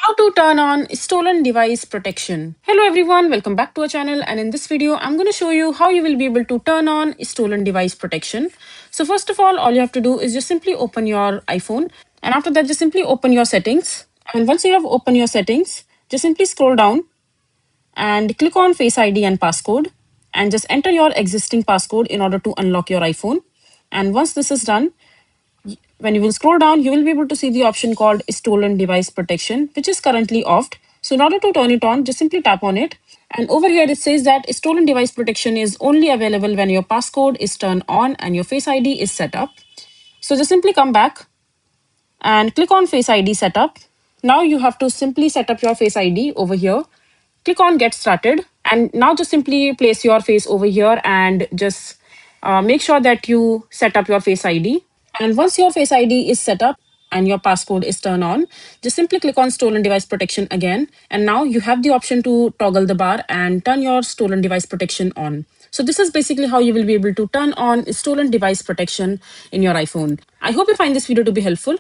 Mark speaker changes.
Speaker 1: How to turn on stolen device protection. Hello everyone, welcome back to our channel, and in this video I'm going to show you how you will be able to turn on stolen device protection. So first of all you have to do is just simply open your iPhone, and after that just simply open your settings, and once you have opened your settings just simply scroll down and click on Face ID and passcode, and just enter your existing passcode in order to unlock your iPhone. And once this is done, when you will scroll down, you will be able to see the option called stolen device protection, which is currently off. So in order to turn it on, just simply tap on it. And over here, it says that stolen device protection is only available when your passcode is turned on and your Face ID is set up. So just simply come back and click on Face ID setup. Now you have to simply set up your Face ID over here. Click on Get Started. And now just simply place your face over here and just make sure that you set up your Face ID. And once your Face ID is set up and your passcode is turned on, just simply click on Stolen Device Protection again. And now you have the option to toggle the bar and turn your Stolen Device Protection on. So this is basically how you will be able to turn on stolen device protection in your iPhone. I hope you find this video to be helpful.